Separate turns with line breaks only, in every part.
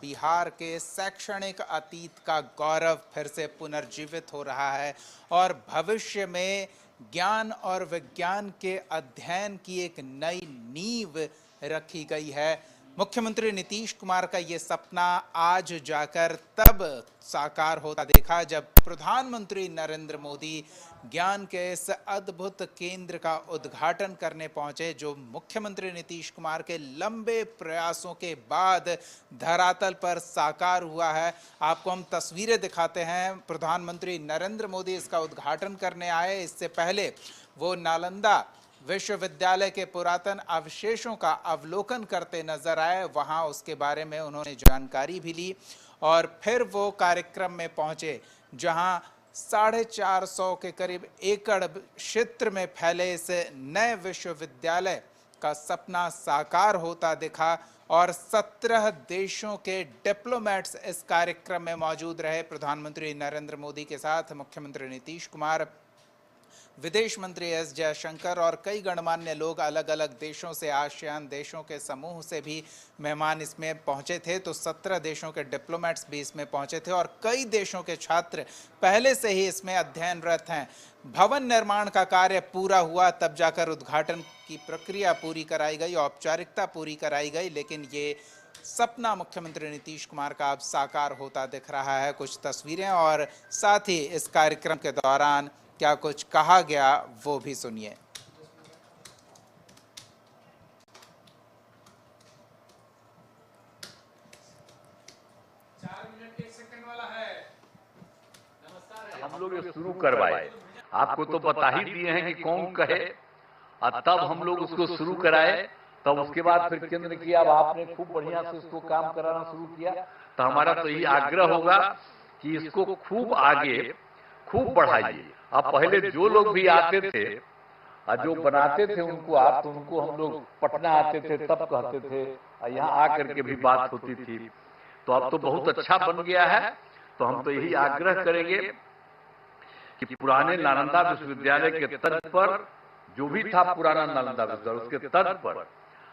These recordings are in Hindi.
बिहार के शैक्षणिक अतीत का गौरव फिर से पुनर्जीवित हो रहा है और भविष्य में ज्ञान और विज्ञान के अध्ययन की एक नई नींव रखी गई है। मुख्यमंत्री नीतीश कुमार का ये सपना आज जाकर तब साकार होता देखा जब प्रधानमंत्री नरेंद्र मोदी ज्ञान के इस अद्भुत केंद्र का उद्घाटन करने पहुंचे, जो मुख्यमंत्री नीतीश कुमार के लंबे प्रयासों के बाद धरातल पर साकार हुआ है। आपको हम तस्वीरें दिखाते हैं। प्रधानमंत्री नरेंद्र मोदी इसका उद्घाटन करने आए। इससे पहले वो नालंदा विश्वविद्यालय के पुरातन अवशेषों का अवलोकन करते नजर आए। वहां उसके बारे में उन्होंने जानकारी भी ली और फिर वो कार्यक्रम में पहुंचे जहां 450 के करीब एकड़ क्षेत्र में फैले इस नए विश्वविद्यालय का सपना साकार होता दिखा और 17 देशों के डिप्लोमेट्स इस कार्यक्रम में मौजूद रहे। प्रधानमंत्री नरेंद्र मोदी के साथ मुख्यमंत्री नीतीश कुमार, विदेश मंत्री एस जयशंकर और कई गणमान्य लोग अलग अलग देशों से, आसियान देशों के समूह से भी मेहमान इसमें पहुंचे थे। तो 17 देशों के डिप्लोमेट्स भी इसमें पहुंचे थे और कई देशों के छात्र पहले से ही इसमें अध्ययनरत हैं। भवन निर्माण का कार्य पूरा हुआ तब जाकर उद्घाटन की प्रक्रिया पूरी कराई गई, औपचारिकता पूरी कराई गई, लेकिन ये सपना मुख्यमंत्री नीतीश कुमार का अब साकार होता दिख रहा है। कुछ तस्वीरें और साथ ही इस कार्यक्रम के दौरान क्या कुछ कहा गया वो भी सुनिए।
4 मिनट 1 सेकंड वाला है। नमस्कार।
हम लोग ये शुरू करवाए, आपको तो बता ही दिए हैं कि कौन कहे, और तब हम लोग उसको शुरू कराए। तब उसके बाद फिर केंद्र ने किया, अब आपने खूब बढ़िया से इसको काम कराना शुरू किया। तो हमारा तो यही आग्रह होगा कि इसको खूब आगे खूब बढ़ाइए। अब पहले जो लोग भी आते थे और जो बनाते थे उनको आप, तो उनको हम लोग पटना आते थे तब कहते थे, और यहाँ आकर के भी बात होती थी। तो अब तो बहुत अच्छा बन गया है। तो हम तो यही आग्रह करेंगे कि पुराने नालंदा विश्वविद्यालय के तर्ज पर, जो भी था पुराना नालंदा विश्वविद्यालय, उसके तर्ज पर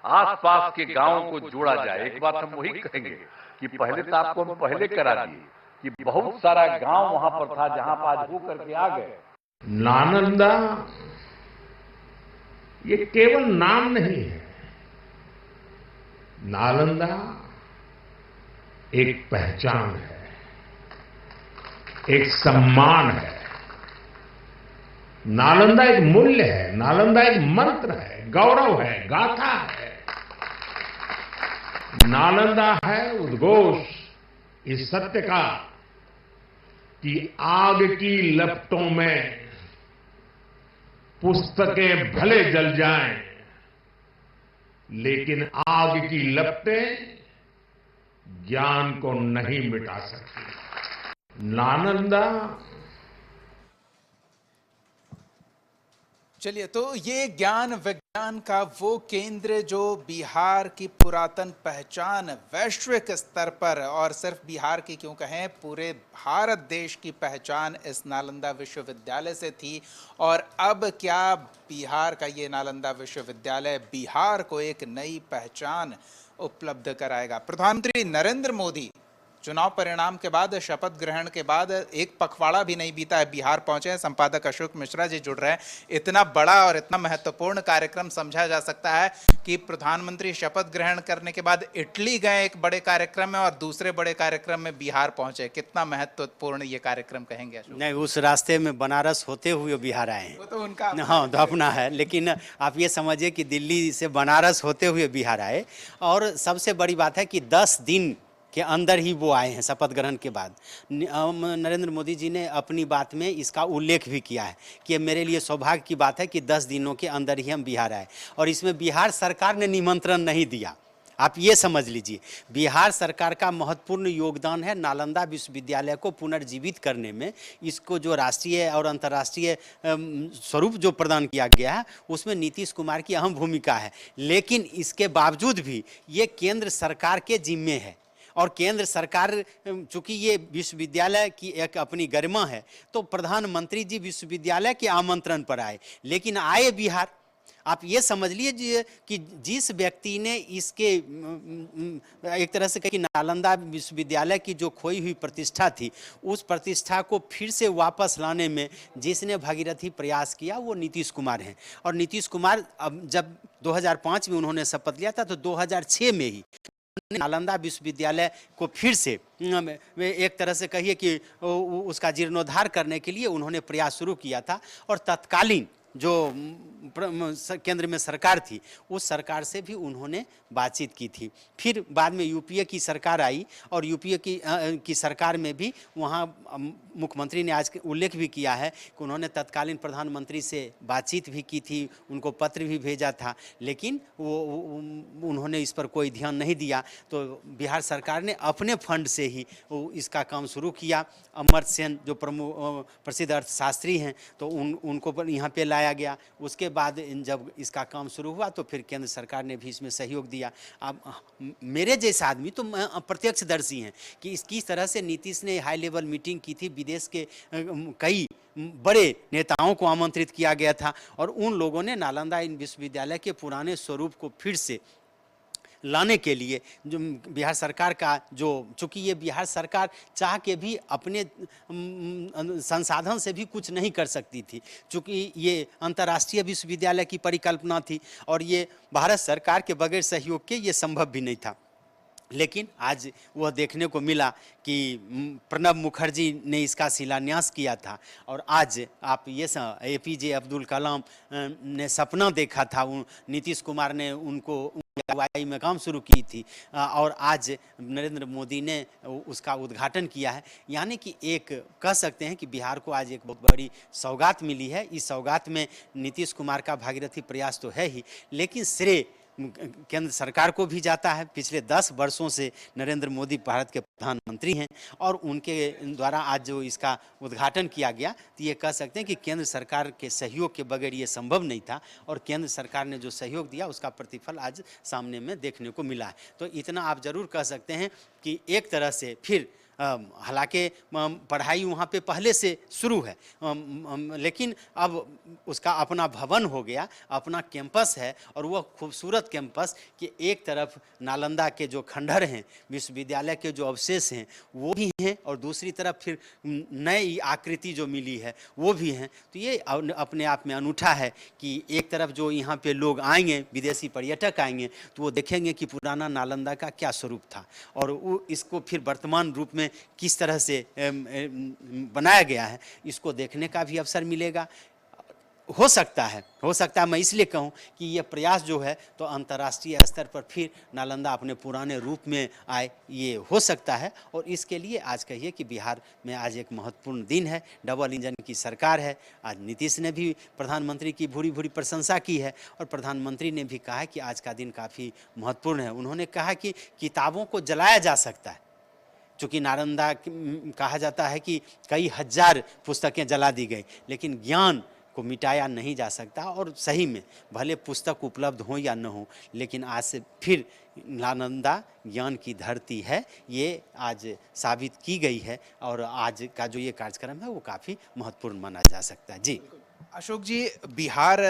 आसपास के गांवों को जोड़ा जाए। एक बात हम वही कहेंगे कि पहले तो आपको हम पहले करा दिए कि बहुत सारा गांव वहां पर था जहां पर आज हो करके आ गए।
नालंदा ये केवल नाम नहीं है, नालंदा एक पहचान है, एक सम्मान है, नालंदा एक मूल्य है, नालंदा एक मंत्र है, गौरव है, गाथा है। नालंदा है उद्घोष इस सत्य का कि आग की लपटों में पुस्तकें भले जल जाएं, लेकिन आग की लपटें ज्ञान को नहीं मिटा सकती। नालंदा।
चलिए, तो ये ज्ञान विज्ञान का वो केंद्र जो बिहार की पुरातन पहचान वैश्विक स्तर पर, और सिर्फ बिहार की क्यों कहें, पूरे भारत देश की पहचान इस नालंदा विश्वविद्यालय से थी। और अब क्या बिहार का ये नालंदा विश्वविद्यालय बिहार को एक नई पहचान उपलब्ध कराएगा। प्रधानमंत्री नरेंद्र मोदी चुनाव परिणाम के बाद, शपथ ग्रहण के बाद एक पखवाड़ा भी नहीं बीता है, बिहार पहुंचे हैं। संपादक अशोक मिश्रा जी जुड़ रहे हैं। इतना बड़ा और इतना महत्वपूर्ण कार्यक्रम समझा जा सकता है कि प्रधानमंत्री शपथ ग्रहण करने के बाद इटली गए एक बड़े कार्यक्रम में और दूसरे बड़े कार्यक्रम में बिहार पहुंचे। कितना महत्वपूर्ण ये कार्यक्रम कहेंगे अशोक?
नहीं, उस रास्ते में बनारस होते हुए बिहार आए हैं,
वो तो उनका
हाँ तो अपना है। लेकिन आप ये समझिए कि दिल्ली से बनारस होते हुए बिहार आए। और सबसे बड़ी बात है कि 10 दिन के अंदर ही वो आए हैं शपथ ग्रहण के बाद। नरेंद्र मोदी जी ने अपनी बात में इसका उल्लेख भी किया है कि मेरे लिए सौभाग्य की बात है कि 10 दिनों के अंदर ही हम बिहार आए। और इसमें बिहार सरकार ने निमंत्रण नहीं दिया, आप ये समझ लीजिए। बिहार सरकार का महत्वपूर्ण योगदान है नालंदा विश्वविद्यालय को पुनर्जीवित करने में। इसको जो राष्ट्रीय और अंतर्राष्ट्रीय स्वरूप जो प्रदान किया गया है उसमें नीतीश कुमार की अहम भूमिका है। लेकिन इसके बावजूद भी ये केंद्र सरकार के जिम्मे है। और केंद्र सरकार, चूंकि ये विश्वविद्यालय की एक अपनी गरिमा है, तो प्रधानमंत्री जी विश्वविद्यालय के आमंत्रण पर आए, लेकिन आए बिहार। आप ये समझ लीजिए कि जिस व्यक्ति ने इसके एक तरह से कहें कि नालंदा विश्वविद्यालय की जो खोई हुई प्रतिष्ठा थी, उस प्रतिष्ठा को फिर से वापस लाने में जिसने भागीरथी प्रयास किया वो नीतीश कुमार हैं। और नीतीश कुमार अब जब 2005 में उन्होंने शपथ लिया था तो 2006 में ही नालंदा विश्वविद्यालय को फिर से एक तरह से कहिए कि उसका जीर्णोद्धार करने के लिए उन्होंने प्रयास शुरू किया था। और तत्कालीन जो केंद्र में सरकार थी, उस सरकार से भी उन्होंने बातचीत की थी। फिर बाद में यूपीए की सरकार आई और यूपीए की सरकार में भी वहाँ मुख्यमंत्री ने आज उल्लेख भी किया है कि उन्होंने तत्कालीन प्रधानमंत्री से बातचीत भी की थी, उनको पत्र भी भेजा था, लेकिन उन्होंने इस पर कोई ध्यान नहीं दिया। तो बिहार सरकार ने अपने फंड से ही इसका काम शुरू किया। अमर्त्य सेन जो प्रसिद्ध अर्थशास्त्री हैं, तो उनको यहाँ पे लाया गया। उसके बाद जब इसका काम शुरू हुआ तो फिर केंद्र सरकार ने भी इसमें सहयोग दिया। अब मेरे जैसा आदमी तो प्रत्यक्षदर्शी हैं कि किस तरह से नीतीश ने हाई लेवल मीटिंग की थी, विदेश के कई बड़े नेताओं को आमंत्रित किया गया था और उन लोगों ने नालंदा विश्वविद्यालय के पुराने स्वरूप को फिर से लाने के लिए जो बिहार सरकार का जो, चूँकि ये बिहार सरकार चाह के भी अपने संसाधन से भी कुछ नहीं कर सकती थी, चूँकि ये अंतर्राष्ट्रीय विश्वविद्यालय की परिकल्पना थी और ये भारत सरकार के बगैर सहयोग के ये संभव भी नहीं था। लेकिन आज वह देखने को मिला कि प्रणब मुखर्जी ने इसका शिलान्यास किया था और आज आप ये APJ अब्दुल कलाम ने सपना देखा था, नीतीश कुमार ने उनको अगुवाई में काम शुरू की थी और आज नरेंद्र मोदी ने उसका उद्घाटन किया है। यानी कि एक कह सकते हैं कि बिहार को आज एक बहुत बड़ी सौगात मिली है। इस सौगात में नीतीश कुमार का भागीरथी प्रयास तो है ही, लेकिन श्रेय केंद्र सरकार को भी जाता है। पिछले 10 वर्षों से नरेंद्र मोदी भारत के प्रधानमंत्री हैं और उनके द्वारा आज जो इसका उद्घाटन किया गया, तो ये कह सकते हैं कि केंद्र सरकार के सहयोग के बगैर ये संभव नहीं था और केंद्र सरकार ने जो सहयोग दिया उसका प्रतिफल आज सामने में देखने को मिला है। तो इतना आप जरूर कह सकते हैं कि एक तरह से फिर हालांकि पढ़ाई वहाँ पे पहले से शुरू है, लेकिन अब उसका अपना भवन हो गया, अपना कैंपस है और वह खूबसूरत कैंपस कि एक तरफ नालंदा के जो खंडहर हैं, विश्वविद्यालय के जो अवशेष हैं वो भी हैं और दूसरी तरफ फिर नई आकृति जो मिली है वो भी हैं। तो ये अपने आप में अनूठा है कि एक तरफ जो यहाँ पे लोग आएंगे, विदेशी पर्यटक आएंगे, तो वो देखेंगे कि पुराना नालंदा का क्या स्वरूप था और वो इसको फिर वर्तमान रूप में किस तरह से बनाया गया है, इसको देखने का भी अवसर मिलेगा। हो सकता है मैं इसलिए कहूँ कि यह प्रयास जो है तो अंतर्राष्ट्रीय स्तर पर फिर नालंदा अपने पुराने रूप में आए, ये हो सकता है। और इसके लिए आज कहिए कि बिहार में आज एक महत्वपूर्ण दिन है, डबल इंजन की सरकार है। आज नीतीश ने भी प्रधानमंत्री की भूरी भूरी प्रशंसा की है और प्रधानमंत्री ने भी कहा कि आज का दिन काफ़ी महत्वपूर्ण है। उन्होंने कहा कि किताबों को जलाया जा सकता है, चूँकि नालंदा कहा जाता है कि कई हजार पुस्तकें जला दी गई, लेकिन ज्ञान को मिटाया नहीं जा सकता। और सही में भले पुस्तक उपलब्ध हो या न हो, लेकिन आज से फिर नालंदा ज्ञान की धरती है, ये आज साबित की गई है और आज का जो ये कार्यक्रम है वो काफ़ी महत्वपूर्ण माना जा सकता है। जी
अशोक जी, बिहार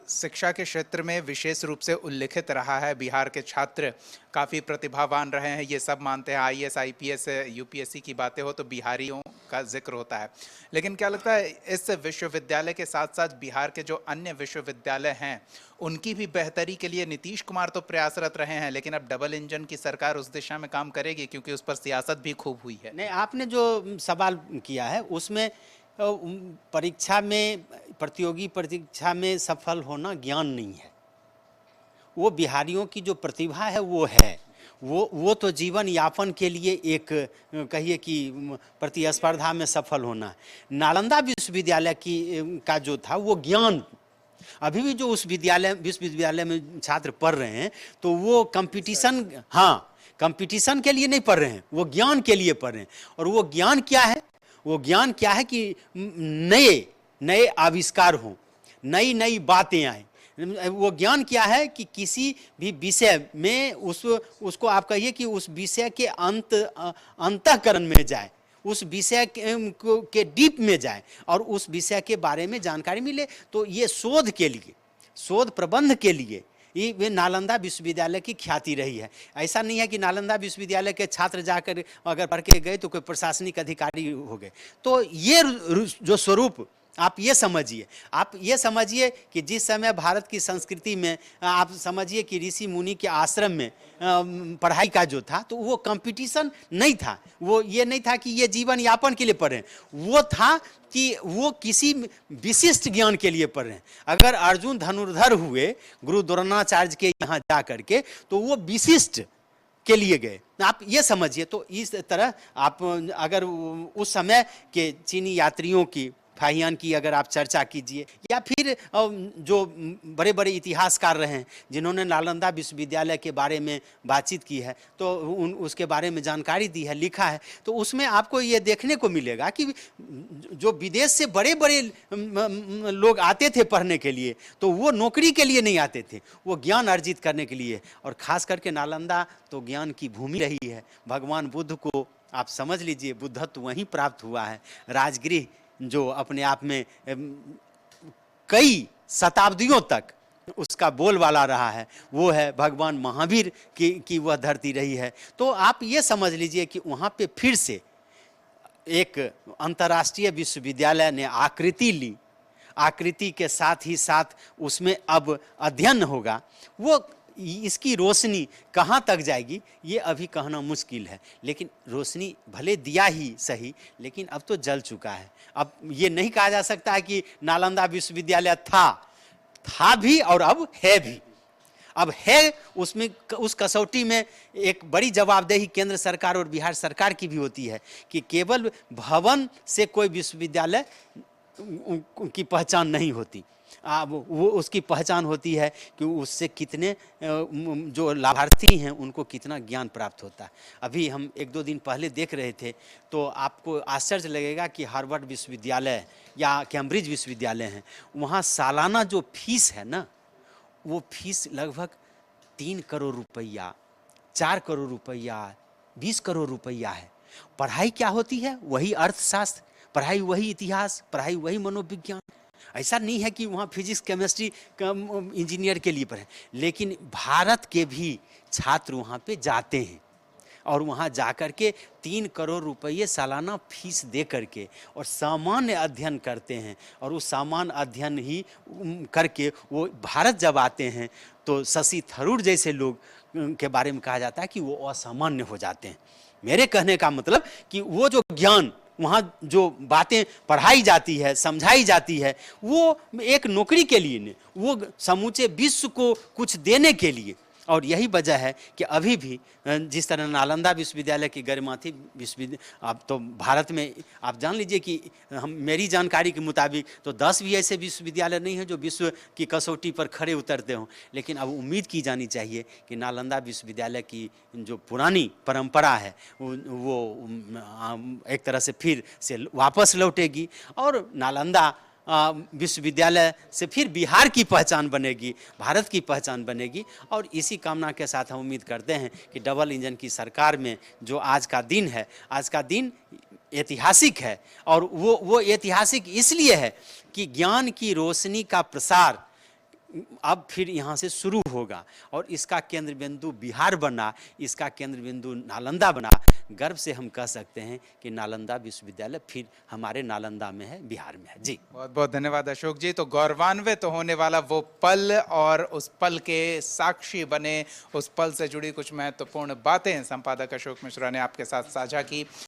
शिक्षा के क्षेत्र में विशेष रूप से उल्लेखित रहा है। बिहार के छात्र काफ़ी प्रतिभावान रहे हैं, ये सब मानते हैं। IAS IPS UPSC की बातें हो तो बिहारियों का जिक्र होता है, लेकिन क्या लगता है इस विश्वविद्यालय के साथ साथ बिहार के जो अन्य विश्वविद्यालय हैं उनकी भी बेहतरी के लिए नीतीश कुमार तो प्रयासरत रहे हैं, लेकिन अब डबल इंजन की सरकार उस दिशा में काम करेगी क्योंकि उस पर सियासत भी खूब हुई है।
नहीं, आपने जो सवाल किया है उसमें परीक्षा में, प्रतियोगी परीक्षा में सफल होना ज्ञान नहीं है। वो बिहारियों की जो प्रतिभा है वो है, वो तो जीवन यापन के लिए एक कहिए कि प्रतिस्पर्धा में सफल होना है। नालंदा विश्वविद्यालय का जो था वो ज्ञान, अभी भी जो उस विश्वविद्यालय में छात्र पढ़ रहे हैं तो वो कंपटीशन, हाँ, कंपटीशन के लिए नहीं पढ़ रहे हैं, वो ज्ञान के लिए पढ़ रहे हैं। और वो ज्ञान क्या है? वो ज्ञान क्या है कि नए नए आविष्कार हों, नई नई बातें आए। वो ज्ञान क्या है कि किसी भी विषय में उसको आप कहिए कि उस विषय के अंतःकरण में जाए, उस विषय के डीप में जाए और उस विषय के बारे में जानकारी मिले। तो ये शोध के लिए, शोध प्रबंध के लिए ये वे नालंदा विश्वविद्यालय की ख्याति रही है। ऐसा नहीं है कि नालंदा विश्वविद्यालय के छात्र जाकर अगर पढ़ के गए तो कोई प्रशासनिक अधिकारी हो गए। तो ये जो स्वरूप आप ये समझिए कि जिस समय भारत की संस्कृति में आप समझिए कि ऋषि मुनि के आश्रम में पढ़ाई का जो था, तो वो कंपटीशन नहीं था, वो ये नहीं था कि ये जीवन यापन के लिए पढ़ें, वो था कि वो किसी विशिष्ट ज्ञान के लिए पढ़ रहे हैं। अगर अर्जुन धनुर्धर हुए गुरु द्रोणाचार्य के यहाँ जा करके, तो वो विशिष्ट के लिए गए। आप ये समझिए। तो इस तरह आप अगर उस समय के चीनी यात्रियों की फाहियान की अगर आप चर्चा कीजिए, या फिर जो बड़े बड़े इतिहासकार रहे हैं जिन्होंने नालंदा विश्वविद्यालय के बारे में बातचीत की है, तो उसके बारे में जानकारी दी है, लिखा है, तो उसमें आपको ये देखने को मिलेगा कि जो विदेश से बड़े बड़े लोग आते थे पढ़ने के लिए, तो वो नौकरी के लिए नहीं आते थे, वो ज्ञान अर्जित करने के लिए। और ख़ास करके नालंदा तो ज्ञान की भूमि रही है। भगवान बुद्ध को आप समझ लीजिए, बुद्धत्व वहीं प्राप्त हुआ है। राजगृह जो अपने आप में कई शताब्दियों तक उसका बोलबाला रहा है, वो है भगवान महावीर की वह धरती रही है। तो आप ये समझ लीजिए कि वहाँ पे फिर से एक अंतर्राष्ट्रीय विश्वविद्यालय ने आकृति ली। आकृति के साथ ही साथ उसमें अब अध्ययन होगा। वो इसकी रोशनी कहाँ तक जाएगी ये अभी कहना मुश्किल है, लेकिन रोशनी भले दिया ही सही, लेकिन अब तो जल चुका है। अब ये नहीं कहा जा सकता है कि नालंदा विश्वविद्यालय था भी और अब है भी। अब है, उसमें उस कसौटी में एक बड़ी जवाबदेही केंद्र सरकार और बिहार सरकार की भी होती है कि केवल भवन से कोई विश्वविद्यालय की पहचान नहीं होती। वो उसकी पहचान होती है कि उससे कितने जो लाभार्थी हैं उनको कितना ज्ञान प्राप्त होता है। अभी हम 1-2 दिन पहले देख रहे थे, तो आपको आश्चर्य लगेगा कि हार्वर्ड विश्वविद्यालय या कैम्ब्रिज विश्वविद्यालय हैं, वहाँ सालाना जो फीस है ना, वो फीस लगभग 3 करोड़ रुपया, 4 करोड़ रुपया, 20 करोड़ रुपया है। पढ़ाई क्या होती है? वही अर्थशास्त्र, पढ़ाई वही इतिहास, पढ़ाई वही मनोविज्ञान। ऐसा नहीं है कि वहाँ फिजिक्स केमिस्ट्री इंजीनियर के लिए पढ़े, लेकिन भारत के भी छात्र वहाँ पे जाते हैं और वहाँ जाकर के 3 करोड़ रुपये सालाना फीस दे करके और सामान्य अध्ययन करते हैं। और उस सामान्य अध्ययन ही करके वो भारत जब आते हैं, तो शशि थरूर जैसे लोग के बारे में कहा जाता है कि वो असामान्य हो जाते हैं। मेरे कहने का मतलब कि वो जो ज्ञान वहाँ जो बातें पढ़ाई जाती है, समझाई जाती है, वो एक नौकरी के लिए नहीं, वो समूचे विश्व को कुछ देने के लिए। और यही वजह है कि अभी भी जिस तरह नालंदा विश्वविद्यालय की गरिमा थी, अब तो भारत में आप जान लीजिए कि मेरी जानकारी के मुताबिक तो 10 भी ऐसे विश्वविद्यालय नहीं हैं जो विश्व की कसौटी पर खड़े उतरते हों। लेकिन अब उम्मीद की जानी चाहिए कि नालंदा विश्वविद्यालय की जो पुरानी परंपरा है वो एक तरह से फिर से वापस लौटेगी और नालंदा विश्वविद्यालय से फिर बिहार की पहचान बनेगी, भारत की पहचान बनेगी। और इसी कामना के साथ हम उम्मीद करते हैं कि डबल इंजन की सरकार में जो आज का दिन है, आज का दिन ऐतिहासिक है। और वो ऐतिहासिक इसलिए है कि ज्ञान की रोशनी का प्रसार अब फिर यहाँ से शुरू होगा और इसका केंद्र बिंदु बिहार बना, इसका केंद्र बिंदु नालंदा बना। गर्व से हम कह सकते हैं कि नालंदा विश्वविद्यालय फिर हमारे नालंदा में है, बिहार में है। जी
बहुत बहुत धन्यवाद अशोक जी। तो गौरवान्वित होने वाला वो पल और उस पल के साक्षी बने, उस पल से जुड़ी कुछ महत्वपूर्ण बातें संपादक अशोक मिश्रा ने आपके साथ साझा की।